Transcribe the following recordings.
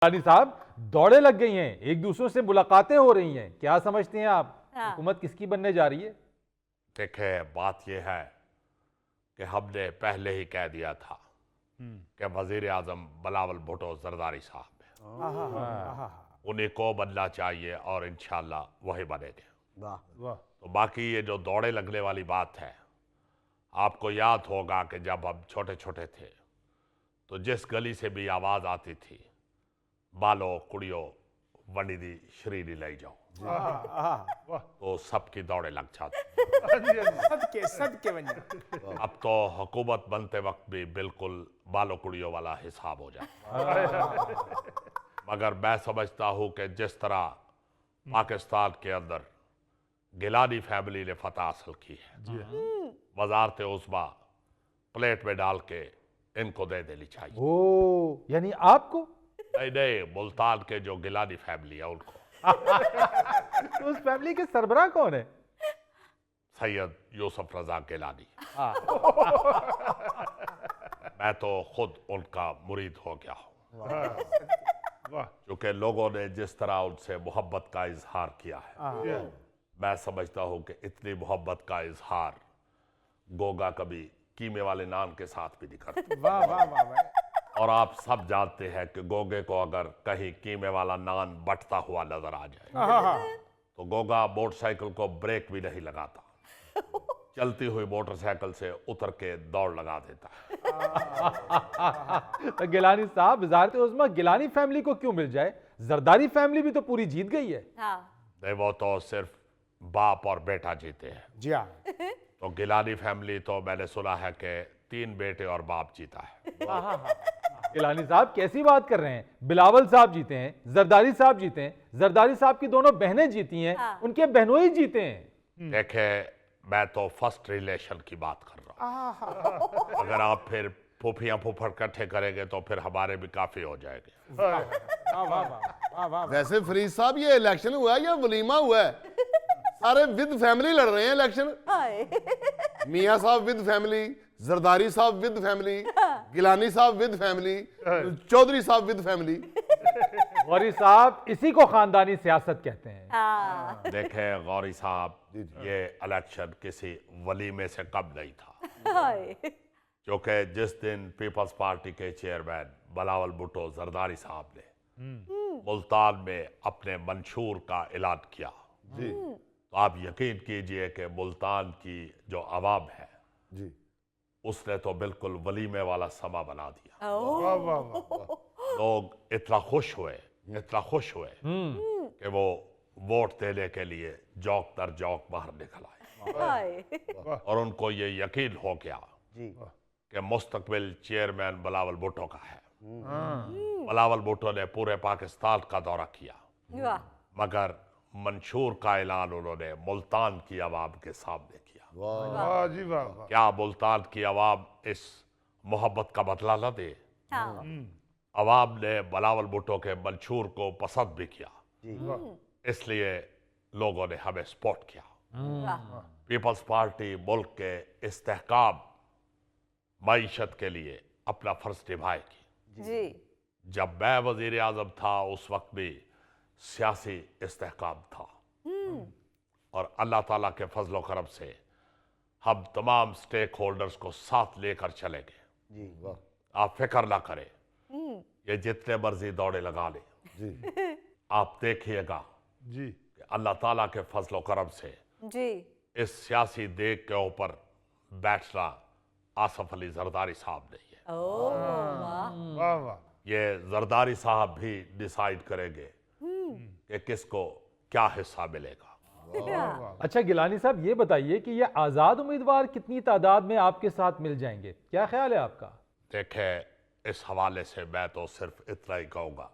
रानी साहब दौड़े लग गई हैं, एक दूसरों से मुलाकातें हो रही हैं, क्या समझते हैं आप? हुकूमत किसकी बनने जा रही है? देखे, बात यह है कि हमने पहले ही कह दिया था कि वजीर आजम बिलावल भुट्टो जरदारी साहब हैं, उन्हीं को बनना चाहिए और इंशाल्लाह वही बनेंगे। तो बाकी ये जो दौड़े लगने वाली बात है, आपको याद होगा कि जब हम छोटे छोटे थे तो जिस गली से भी आवाज आती थी, बालो कुड़ियो वंडी दी शरीरी ले जाओ, तो सबकी दौड़े लग जाती। सदके अब तो हुकूमत बनते वक्त भी बिल्कुल बालो कुड़ियों वाला हिसाब हो जाए। मगर मैं समझता हूं कि जिस तरह पाकिस्तान के अंदर गिलानी फैमिली ने फतह हासिल की है, वजारत उस्मा प्लेट में डाल के इनको दे देनी चाहिए। ओ, यानी आपको? नहीं, मुल्तान के जो गिलानी फैमिली है उनको। तो उस फैमिली के सरबराह कौन है? सैयद यूसुफ रजा गिलानी। मैं तो खुद उनका मुरीद हो गया हूँ, क्योंकि लोगों ने जिस तरह उनसे मोहब्बत का इजहार किया है, मैं समझता हूँ कि इतनी मोहब्बत का इजहार गोगा कभी कीमे वाले नान के साथ भी नहीं करते। वाह वाह वाह वाह। और आप सब जानते हैं कि गोगे को अगर कहीं कीमे वाला नान बटता हुआ नजर आ जाए तो गोगा मोटरसाइकिल को ब्रेक भी नहीं लगाता, चलती हुई मोटरसाइकिल से उतर के दौड़ लगा देता है। तो गिलानी साहब, वजारत उस्मा गिलानी फैमिली को क्यों मिल जाए? जरदारी फैमिली भी तो पूरी जीत गई है। नहीं, वो तो सिर्फ बाप और बेटा जीते हैं। जी हाँ। तो गिलानी फैमिली तो मैंने सुना है कि 3 बेटे और बाप जीता है। गिलानी साहब कैसी बात कर रहे हैं? बिलावल साहब जीते हैं, जरदारी साहब जीते हैं, जरदारी साहब की दोनों बहनें जीती हैं, उनके बहनोई जीते हैं। देखे, मैं तो फर्स्ट रिलेशन की बात कर रहा हूँ। अगर आप फिर फूफियां फूफड़ इकट्ठे करेंगे तो फिर हमारे भी काफी हो जाएंगे। वाह वाह वाह वाह। वैसे फरीद साहब, ये इलेक्शन हुआ है या वलीमा हुआ है? सारे विद फैमिली लड़ रहे हैं इलेक्शन। मियां साहब विद फैमिली, जरदारी साहब विद फैमिली, गिलानी साहब विद फैमिली, चौधरी साहब विद फैमिली। गौरी साहब, इसी को खानदानी सियासत कहते हैं। देखे गौरी साहब, ये इलेक्शन किसी वलीमे से कम नहीं था, क्योंकि जिस दिन पीपल्स पार्टी के चेयरमैन बिलावल भुट्टो जरदारी साहब ने मुल्तान में अपने मंशूर का ऐलान किया, तो आप यकीन कीजिए कि मुल्तान की जो आवाम है जी, उसने तो बिल्कुल वलीमे वाला समा बना दिया। वाह वाह वाह। लोग इतना खुश हुए कि वो वोट देने के लिए जौक दर जौक बाहर निकल आए, और उनको ये यकीन हो गया कि मुस्तकबिल चेयरमैन बिलावल भुट्टो का है। बिलावल भुट्टो ने पूरे पाकिस्तान का दौरा किया, मगर मंशूर का ऐलान उन्होंने मुल्तान की आवाम के सामने किया। वाह जी वाह वाह। क्या मुल्तान की आवाम इस मोहब्बत का बदला न दे? आवाम ने बिलावल भुट्टो के मंशूर को पसंद भी किया, इसलिए लोगों ने हमें सपोर्ट किया। पीपल्स पार्टी मुल्क के इस्तेहकाम मईशत के लिए अपना फर्ज निभाएगी। जब मैं वजीर आजम था उस वक्त भी सियासी इस्तेहकाम था, और अल्लाह ताला के फजलो करम से हम तमाम स्टेक होल्डर्स को साथ लेकर चलेंगे। आप फिक्र ना करें, ये जितने मर्जी दौड़े लगा ले, आप देखिएगा जी कि अल्लाह ताला के फजलो करम से इस सियासी देग के ऊपर बैठना आसफ अली जरदारी साहब नहीं है। वाह वाह। ये जरदारी साहब भी डिसाइड करेंगे कि किसको क्या हिस्सा मिलेगा। अच्छा गिलानी साहब, ये बताइए कि ये आजाद उम्मीदवार कितनी तादाद में आपके साथ मिल जाएंगे, क्या ख्याल है आपका? देखे, इस हवाले से मैं तो सिर्फ इतना ही कहूंगा,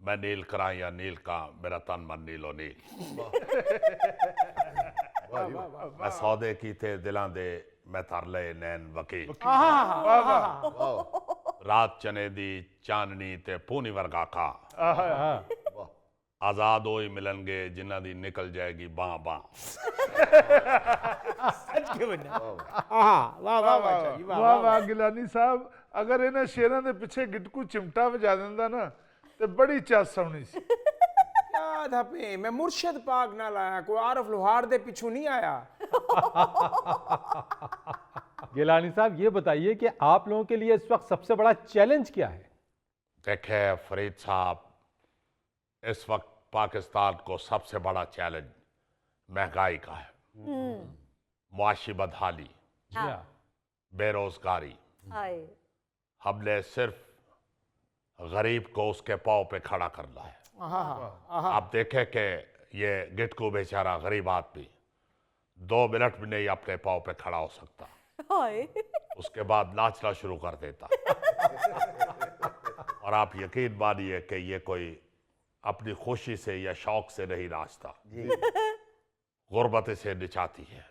मैं नील करा या नील का, मेरा तन मन नीलो नील। मैं सौदे की थे दिलां दे, मैं तरले नैन वकील। रात चने दी चांदनी ते पूनी वर्गा का, आजाद होई मिलनगे जिन्ना दी निकल जाएगी बां बां। सच के बना। वाह वाह वाह वाह गिलानी साहब, अगर इन्हें शेरां दे पिछे गिटकू चिमटा वजा दिंदा ना ते बड़ी चस आउणी सी। याद है पे मैं मुर्शद पाक ना लाया, कोई आरफ लोहार दे पिछू नहीं आया। गिलानी साहब ये बताइए कि आप लोगों के लिए इस वक्त सबसे बड़ा चैलेंज क्या है? देखे फरीद साहब, इस वक्त पाकिस्तान को सबसे बड़ा चैलेंज महंगाई का है, मुआशी बदहाली, बेरोजगारी। हमने सिर्फ गरीब को उसके पाँव पे खड़ा करना है। आप देखें कि ये गिटकू बेचारा गरीब आदमी 2 मिनट में नहीं अपने पाँव पे खड़ा हो सकता, उसके बाद नाचना शुरू कर देता। और आप यकीन मानिए कि ये कोई अपनी खुशी से या शौक से नहीं नाचता, गुर्बत से नचाती है।